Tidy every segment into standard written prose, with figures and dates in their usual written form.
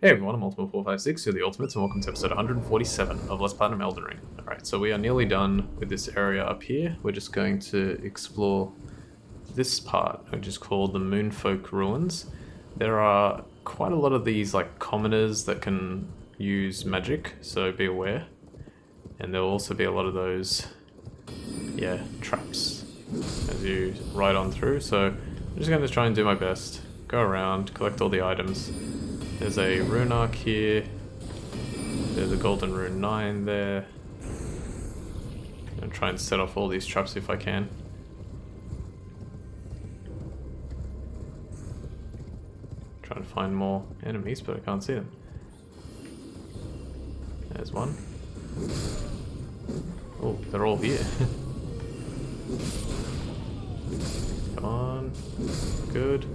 Hey everyone, I'm Ultimate456, you're the Ultimates, and welcome to episode 147 of Let's Platinum Elden Ring. Alright, so we are nearly done with this area up here. We're just going to explore this part, which is called the Moonfolk Ruins. There are quite a lot of these like commoners that can use magic, so be aware. And there will also be a lot of those, traps as you ride on through. So I'm just going to try and do my best, go around, collect all the items. There's a rune arc here. There's a golden rune 9 there. I'm gonna try and set off all these traps if I can. Trying to find more enemies, but I can't see them. There's one. Oh, they're all here. Come on. Good.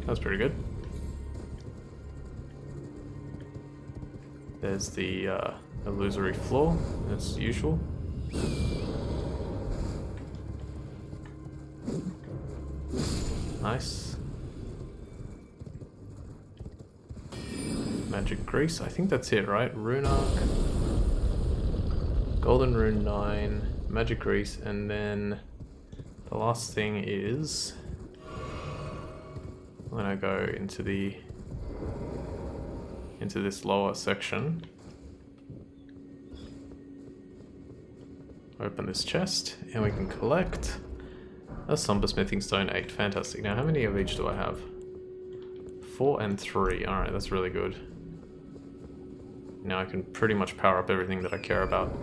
That's pretty good. There's the illusory floor, as usual. Nice. Magic grease, I think that's it, right? Rune arc, golden rune 9, magic grease, and then the last thing is when I go into this lower section. Open this chest and we can collect a somber smithing stone 8. Fantastic. Now how many of each do I have? 4 and 3. Alright, that's really good. Now I can pretty much power up everything that I care about.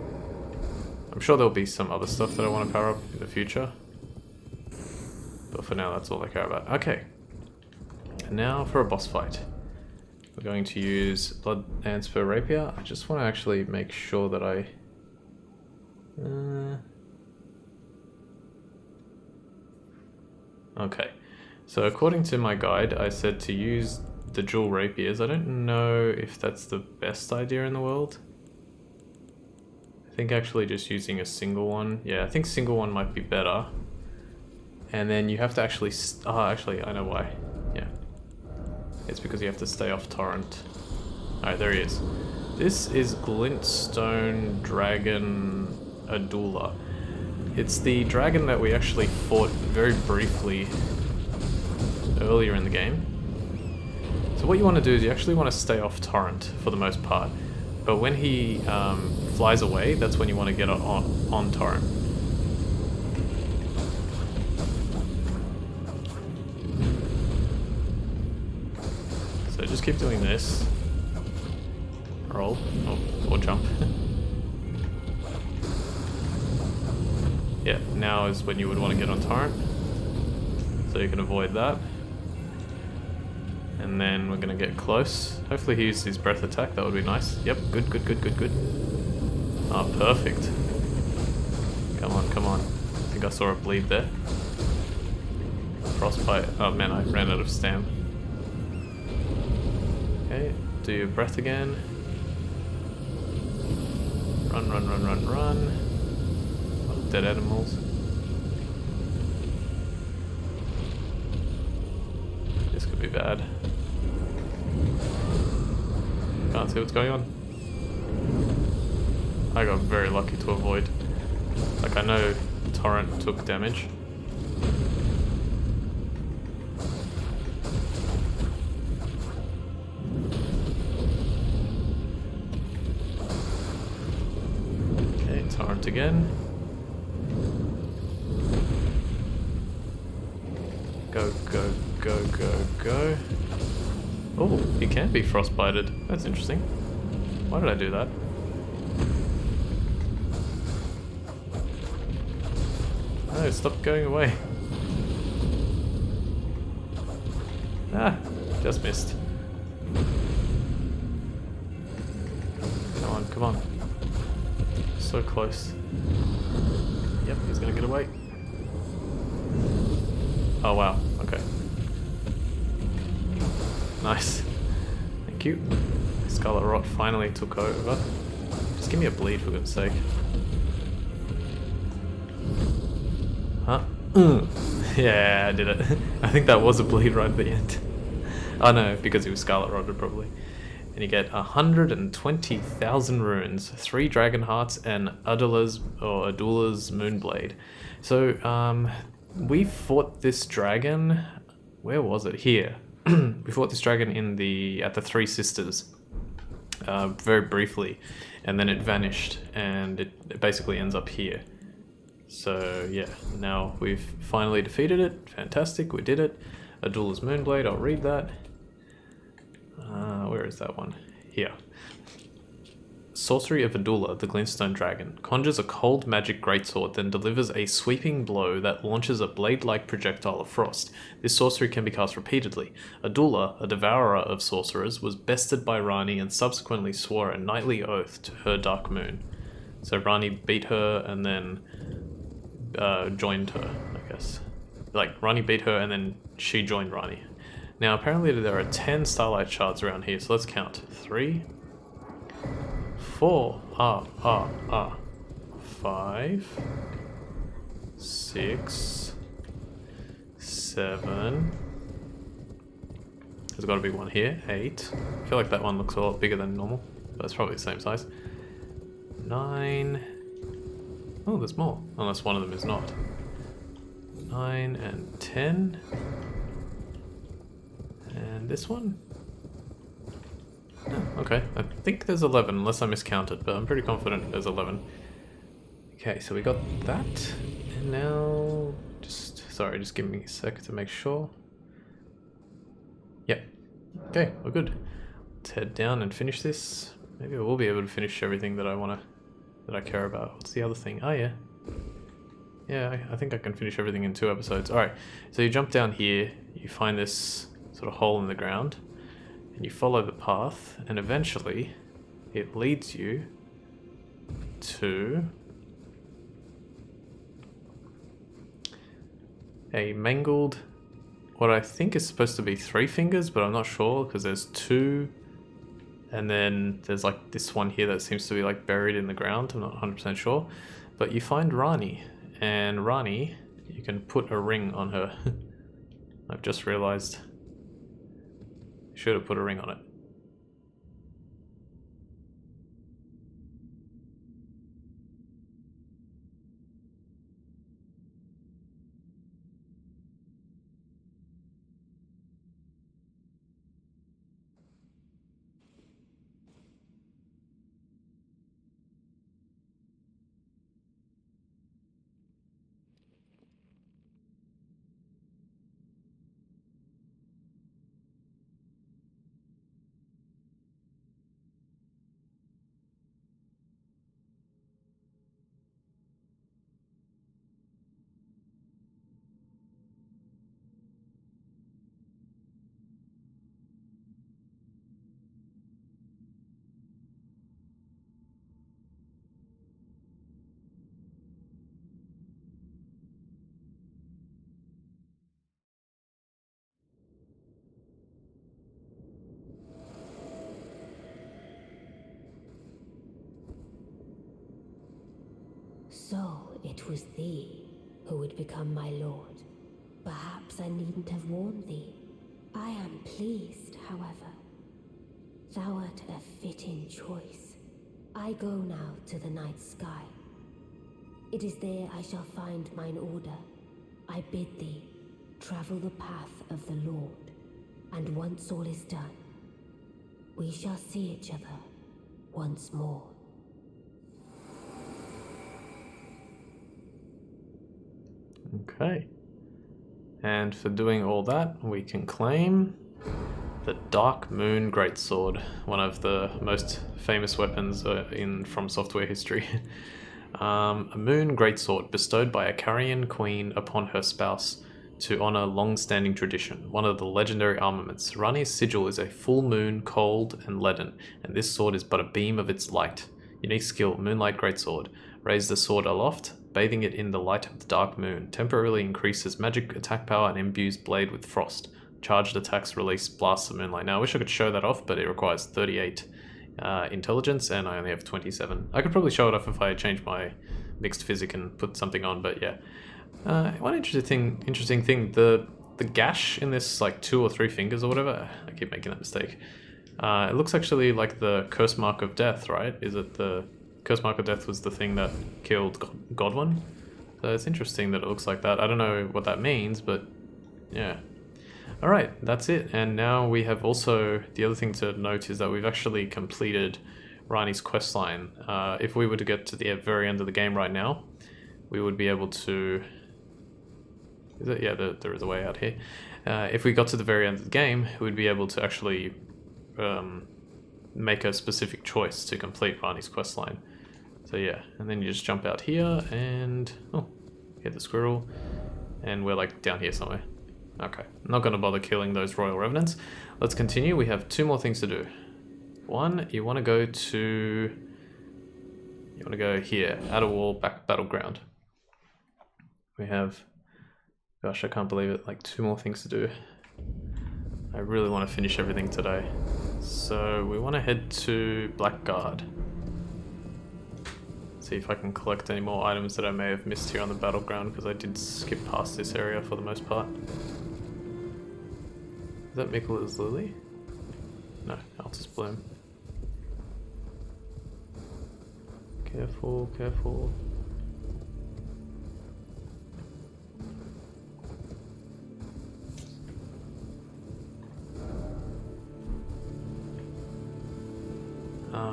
I'm sure there'll be some other stuff that I want to power up in the future. But for now that's all I care about. Okay. And now for a boss fight. We're going to use Blood and Spur Rapier. I just want to actually make sure that I... Okay, so according to my guide, I said to use the dual rapiers. I don't know if that's the best idea in the world. I think actually just using a single one. Yeah, I think single one might be better. And then you have to actually... actually, I know why. Yeah. It's because you have to stay off torrent. Alright, there he is. This is Glenstone Dragon Adula. It's the dragon that we actually fought very briefly earlier in the game. So what you want to do is you actually want to stay off torrent for the most part. But when he flies away, that's when you want to get on torrent. So just keep doing this. Roll. Oh, or jump. Yeah, now is when you would want to get on torrent. So you can avoid that. And then we're going to get close. Hopefully he uses his breath attack, that would be nice. Yep, good, good, good, good, good. Oh, perfect. Come on, come on. I think I saw a bleed there. Frostbite. Oh man, I ran out of stam. Okay, do your breath again. Run, run, run, run, run. A lot of dead animals. This could be bad. Can't see what's going on. I got very lucky to avoid. Like, I know torrent took damage. Torrent again. Go, go, go, go, go. Oh, he can be frostbited. That's interesting. Why did I do that? No, stop going away. Ah, just missed. Come on, come on. So close. Yep, he's gonna get away. Oh wow, okay. Nice. Thank you. Scarlet Rot finally took over. Just give me a bleed for goodness sake. Huh? Yeah, I did it. I think that was a bleed right at the end. Oh no, because he was Scarlet Rotted probably. And you get 120,000 runes, 3 dragon hearts, and Adula's Moonblade. So, we fought this dragon. Where was it? Here. We fought this dragon at the Three Sisters, very briefly, and then it vanished, and it basically ends up here. So yeah, now we've finally defeated it. Fantastic, we did it. Adula's Moonblade, I'll read that. Where is that one? Here. Sorcery of Adula, the Glenstone Dragon, conjures a cold magic greatsword, then delivers a sweeping blow that launches a blade-like projectile of frost. This sorcery can be cast repeatedly. Adula, a devourer of sorcerers, was bested by Rani and subsequently swore a knightly oath to her dark moon. So Rani beat her and then joined her, I guess. Like, Rani beat her and then she joined Rani. Now, apparently there are 10 Starlight Shards around here, so let's count. 3, 4, 5, 6, 7. There's got to be one here. 8. I feel like that one looks a lot bigger than normal, but it's probably the same size. 9. Oh, there's more, unless one of them is not. 9 and 10. And this one? Oh, okay, I think there's 11, unless I miscounted, but I'm pretty confident there's 11. Okay, so we got that, and now, just give me a sec to make sure. Yep, okay, we're good. Let's head down and finish this. Maybe I will be able to finish everything that I care about. What's the other thing? Oh yeah. Yeah, I think I can finish everything in 2 episodes. Alright, so you jump down here, you find this sort of hole in the ground, and you follow the path, and eventually it leads you to a mangled, what I think is supposed to be 3 fingers, but I'm not sure because there's 2, and then there's like this one here that seems to be like buried in the ground. I'm not 100% sure, but you find Rani, and Rani, you can put a ring on her. I've just realized I should have put a ring on it. So it was thee who would become my lord. Perhaps I needn't have warned thee. I am pleased, however. Thou art a fitting choice. I go now to the night sky. It is there I shall find mine order. I bid thee travel the path of the Lord, and once all is done, we shall see each other once more. Okay. And for doing all that, we can claim the Dark Moon Greatsword, one of the most famous weapons from software history. A moon greatsword bestowed by a Carian queen upon her spouse to honor long-standing tradition, one of the legendary armaments. Rani's sigil is a full moon, cold and leaden, and this sword is but a beam of its light. Unique skill, Moonlight Greatsword. Raise the sword aloft, bathing it in the light of the dark moon. Temporarily increases magic attack power and imbues blade with frost. Charged attacks release blasts of moonlight. Now I wish I could show that off, but it requires 38 intelligence, and I only have 27. I could probably show it off if I change my mixed physic and put something on, but yeah. One interesting thing, the gash in this, like 2 or 3 fingers or whatever, I keep making that mistake. It looks actually like the curse mark of death, right? Is it the curse mark of death was the thing that killed Godwin? So it's interesting that it looks like that. I don't know what that means, but yeah. Alright, that's it. And now we have also, the other thing to note is that we've actually completed Rani's questline. If we were to get to the very end of the game right now, we would be able to... Is it? Yeah, there is a way out here. If we got to the very end of the game, we'd be able to actually make a specific choice to complete Rani's questline. So yeah, and then you just jump out here and... Oh, hit the squirrel. And we're like down here somewhere. Okay, I'm not going to bother killing those Royal Revenants. Let's continue. We have 2 more things to do. One, you want to go to... You want to go here, Outer Wall, Battleground. We have... Gosh, I can't believe it, like 2 more things to do. I really want to finish everything today. So we want to head to Blackguard. See if I can collect any more items that I may have missed here on the Battleground, because I did skip past this area for the most part. Is that Mikola's Lily? No, Altus Bloom. Careful, careful.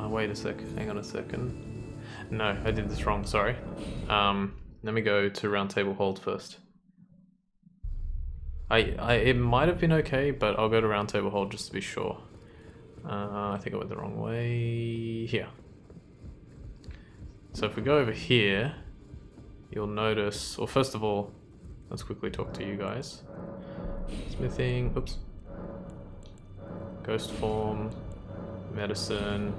Wait a sec, hang on a second. No, I did this wrong, sorry. Let me go to Round Table Hold first. It might have been okay, but I'll go to Round Table Hold just to be sure. I think I went the wrong way. Here. So if we go over here, you'll notice, well first of all, let's quickly talk to you guys. Smithing, oops. Ghost Form, Medicine,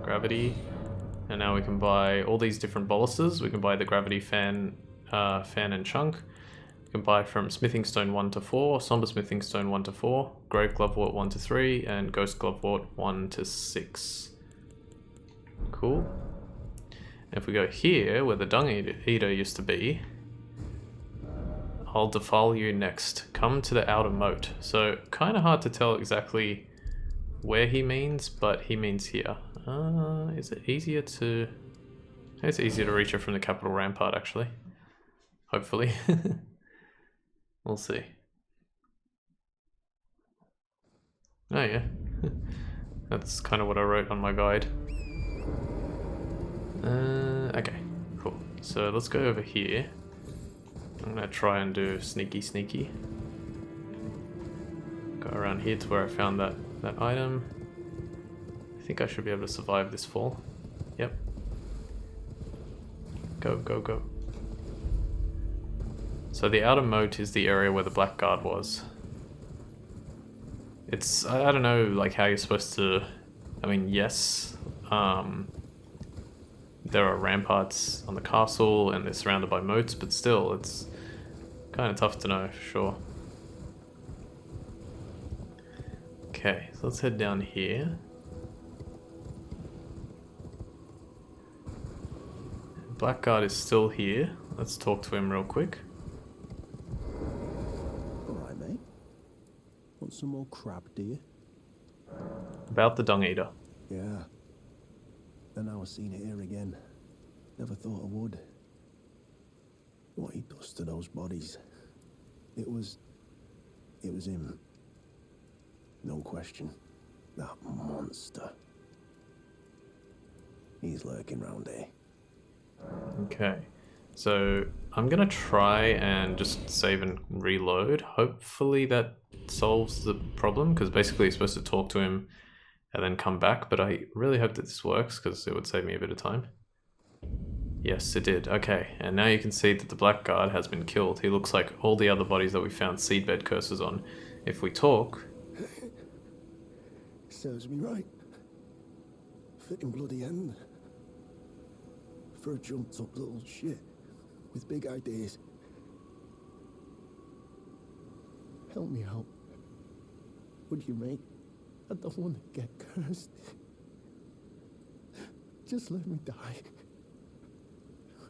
Gravity, and now we can buy all these different boluses. We can buy the Gravity Fan and Chunk. We can buy from Smithing Stone 1 to 4, Somber Smithing Stone 1 to 4, Grave Glovewort 1 to 3, and Ghost Glovewort 1 to 6. Cool. And if we go here, where the Dungita used to be, I'll defile you next. Come to the outer moat. So, kind of hard to tell exactly where he means, but he means here. Is it easier to... It's easier to reach it from the Capital Rampart, actually. Hopefully. We'll see. Oh yeah. That's kind of what I wrote on my guide. Okay, cool. So let's go over here. I'm gonna try and do sneaky. Go around here to where I found that item. I think I should be able to survive this fall. Yep. Go. So the outer moat is the area where the Blackguard was. It's, I don't know like how you're supposed to, I mean yes, there are ramparts on the castle and they're surrounded by moats, but still it's kind of tough to know for sure. Okay, so let's head down here. Blackguard is still here. Let's talk to him real quick. Alright, mate. Want some more crab, do you? About the Dungita. Yeah. And now I've seen it here again. Never thought I would. What he does to those bodies. It was him. No question. That monster. He's lurking round here. Okay, so I'm gonna try and just save and reload. Hopefully that solves the problem, because basically you're supposed to talk to him and then come back, but I really hope that this works because it would save me a bit of time. Yes, it did. Okay, and now you can see that the Blackguard has been killed. He looks like all the other bodies that we found seedbed curses on. If we talk... Serves me right. Fitting bloody end. For a jumped up little shit with big ideas. Help me out. Would you, mate? I don't want to get cursed. Just let me die.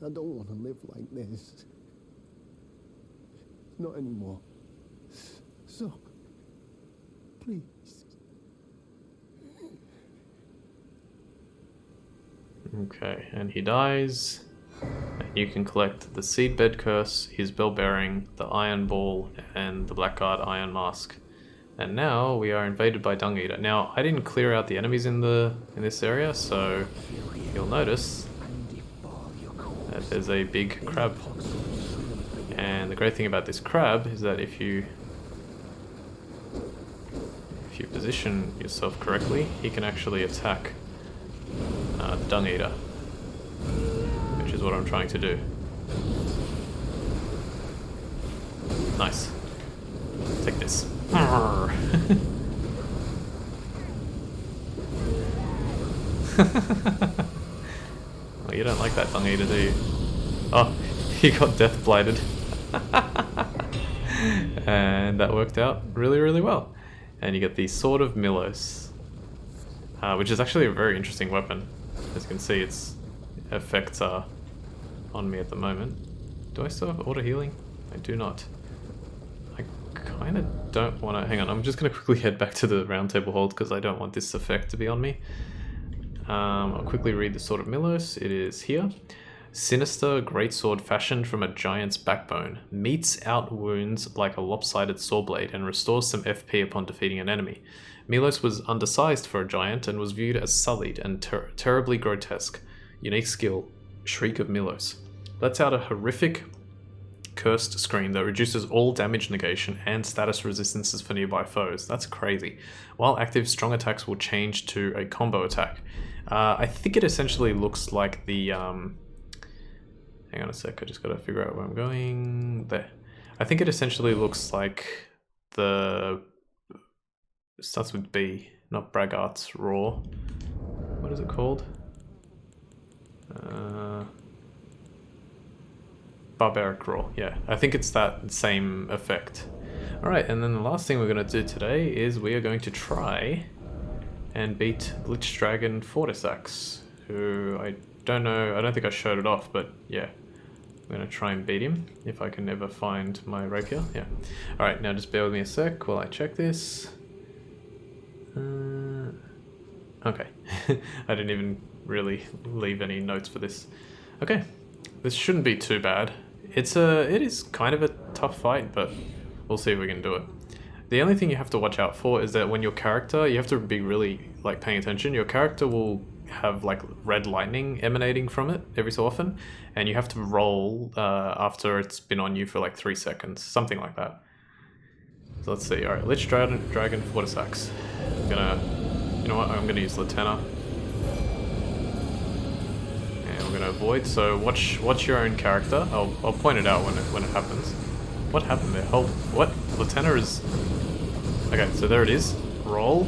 I don't want to live like this. Not anymore. So, please. Okay, and he dies. And you can collect the Seedbed Curse, his Bell Bearing, the Iron Ball, and the Blackguard Iron Mask. And now we are invaded by Dungita. Now, I didn't clear out the enemies in this area, so you'll notice that there's a big crab. And the great thing about this crab is that if you position yourself correctly, he can actually attack the Dung Eater, which is what I'm trying to do. Nice. Take this. Well, you don't like that Dung Eater, do you? Oh, he got death blighted. And that worked out really, really well. And you get the Sword of Milos, which is actually a very interesting weapon. As you can see, its effects are on me at the moment. Do I still have auto healing? I do not. I kind of don't want to... Hang on, I'm just going to quickly head back to the round table hold because I don't want this effect to be on me. I'll quickly read the Sword of Milos. It is here. Sinister greatsword fashioned from a giant's backbone, meets out wounds like a lopsided sawblade and restores some FP upon defeating an enemy. Milos was undersized for a giant and was viewed as sullied and terribly grotesque. Unique skill, Shriek of Milos. Lets out a horrific cursed scream that reduces all damage negation and status resistances for nearby foes. That's crazy. While active, strong attacks will change to a combo attack. I think it essentially looks like the... Hang on a sec, I just gotta figure out where I'm going. There. I think it essentially looks like the... It starts with B, not Braggart's Roar. What is it called? Barbaric Roar, yeah. I think it's that same effect. Alright, and then the last thing we're gonna do today is we are going to try and beat Lich Dragon Fortissax, who I don't know, I don't think I showed it off, but yeah. I'm going to try and beat him, if I can ever find my rapier. Yeah. Alright, now just bear with me a sec while I check this. Okay. I didn't even really leave any notes for this. Okay. This shouldn't be too bad. It is kind of a tough fight, but we'll see if we can do it. The only thing you have to watch out for is that when your character, you have to be really like paying attention. Your character will have like red lightning emanating from it every so often, and you have to roll after it's been on you for like 3 seconds, something like that. So let's see. Alright, Lich Dragon Fortissax. You know what, I'm gonna use Lieutenant. And we're gonna avoid, so watch your own character. I'll point it out when it happens. What happened there? Hold, what? Lieutenant is... Okay, so there it is. Roll.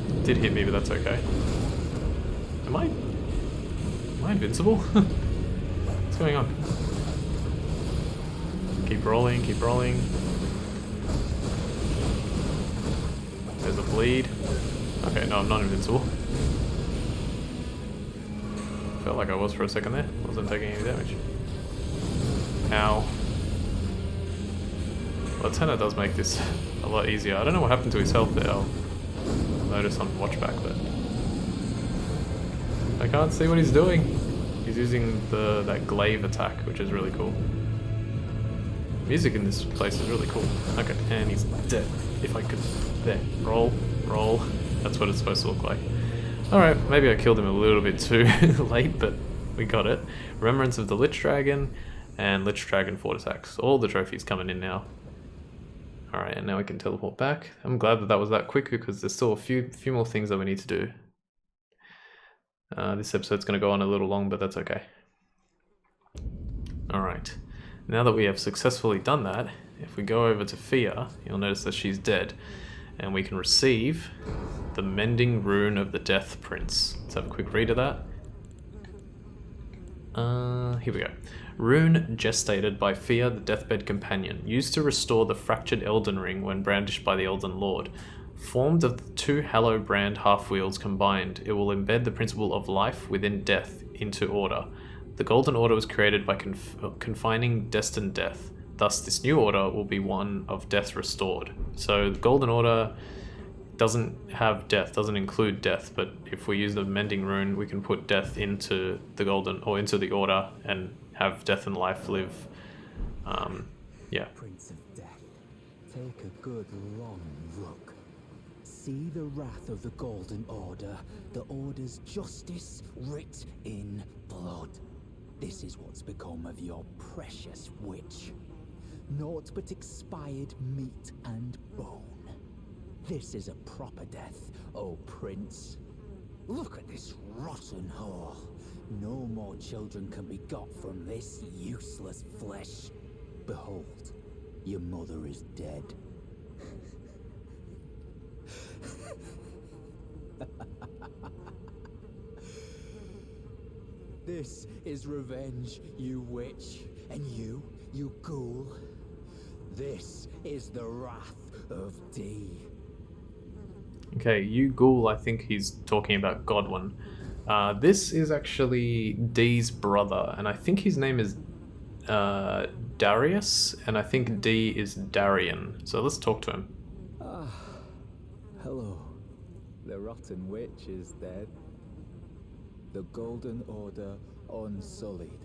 It did hit me, but that's okay. Am I invincible? What's going on? Keep rolling, keep rolling. There's a bleed. Okay, no, I'm not invincible. Felt like I was for a second there. Wasn't taking any damage. Ow. Lieutenant does make this a lot easier. I don't know what happened to his health there. I'll notice on watchback, but I can't see what he's doing. He's using that glaive attack, which is really cool. Music in this place is really cool. Okay, and he's dead. If I could... There. Roll. Roll. That's what it's supposed to look like. Alright, maybe I killed him a little bit too late, but we got it. Remembrance of the Lich Dragon and Lich Dragon Fortissax. All the trophies coming in now. Alright, and now we can teleport back. I'm glad that was that quick because there's still a few more things that we need to do. This episode's going to go on a little long, but that's okay. Alright, now that we have successfully done that, if we go over to Fia, you'll notice that she's dead. And we can receive the Mending Rune of the Death Prince. Let's have a quick read of that. Here we go. Rune gestated by Fia, the Deathbed Companion, used to restore the fractured Elden Ring when brandished by the Elden Lord. Formed of the 2 Hallow Brand half-wheels combined, it will embed the principle of life within death into order. The Golden Order was created by confining destined death. Thus, this new order will be one of death restored. So the Golden Order doesn't have death, doesn't include death, but if we use the Mending Rune, we can put death into the golden, or into the order, and have death and life live. Yeah. Prince of Death, take a good long look. See the wrath of the Golden Order, the Order's justice writ in blood. This is what's become of your precious witch. Naught but expired meat and bone. This is a proper death, O Prince. Look at this rotten whore. No more children can be got from this useless flesh. Behold, your mother is dead. This is revenge, you witch, and you ghoul. This is the wrath of D. Okay, you ghoul, I think he's talking about Godwin. This is actually D's brother, and I think his name is Darius, and I think D is Darian. So let's talk to him. Hello. The rotten witch is dead. The Golden Order unsullied.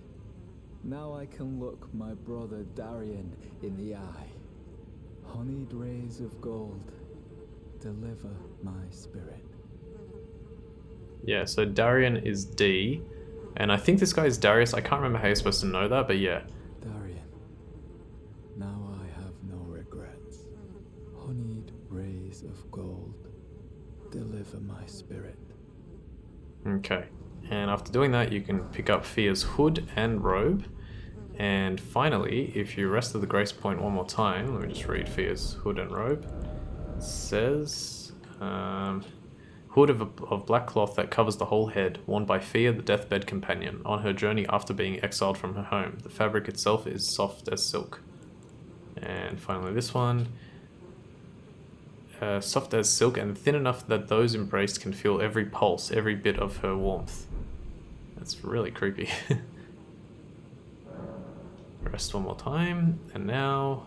Now I can look my brother Darian in the eye. Honeyed rays of gold, deliver my spirit. Yeah, so Darian is D, and I think this guy is Darius. I can't remember how you're supposed to know that, but yeah. Darian, now I have no regrets. Honeyed rays of gold, deliver my spirit. Okay, and after doing that, you can pick up Fia's hood and robe. And finally, if you rest at the grace point one more time, let me just read Fia's hood and robe. It says, hood of black cloth that covers the whole head, worn by Fia, the deathbed companion, on her journey after being exiled from her home. The fabric itself is soft as silk. And finally this one, soft as silk and thin enough that those embraced can feel every pulse, every bit of her warmth. That's really creepy. Rest one more time, and now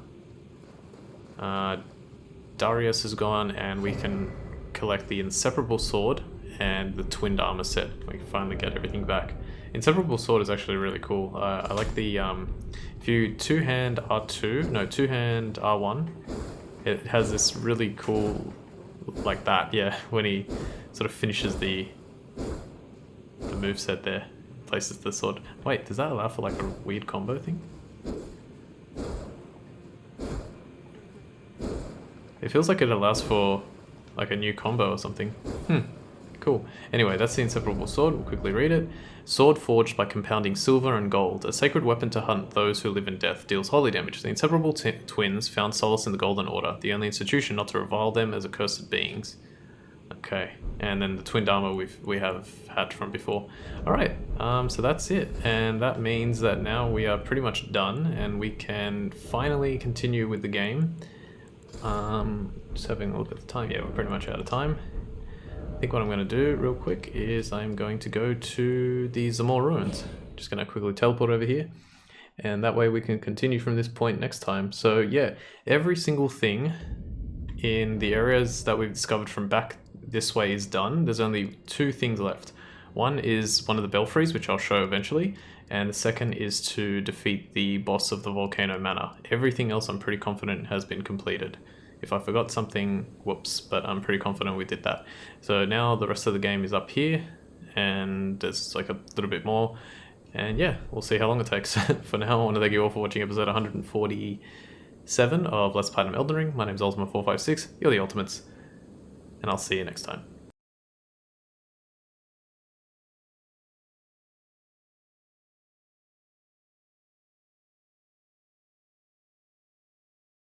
Darius is gone, and we can collect the Inseparable Sword and the Twinned Armor set. We can finally get everything back. Inseparable Sword is actually really cool. I like the, if you two-hand R1, it has this really cool, like that, yeah, when he sort of finishes the moveset there, places the sword. Wait, does that allow for like a weird combo thing? It feels like it allows for like a new combo or something. Cool. Anyway, that's the Inseparable Sword. We'll quickly read it. Sword forged by compounding silver and gold. A sacred weapon to hunt those who live in death. Deals holy damage. The Inseparable Twins found solace in the Golden Order, the only institution not to revile them as accursed beings. Okay. And then the Twinned Armor we have had from before. Alright, so that's it. And that means that now we are pretty much done, and we can finally continue with the game. Just having a look at the time. Yeah, we're pretty much out of time. I think what I'm going to do real quick is I'm going to go to the Zamor Ruins. Just going to quickly teleport over here, and that way we can continue from this point next time. So yeah, every single thing in the areas that we've discovered from back this way is done. There's only two things left. One is one of the belfries, which I'll show eventually, and the second is to defeat the boss of the Volcano Manor. Everything else I'm pretty confident has been completed. If I forgot something, whoops, but I'm pretty confident we did that. So now the rest of the game is up here, and there's like a little bit more, and yeah, we'll see how long it takes. For now, I want to thank you all for watching episode 147 of Let's Platinum Elden Ring. My name's Ultima456, you're the Ultimates, and I'll see you next time.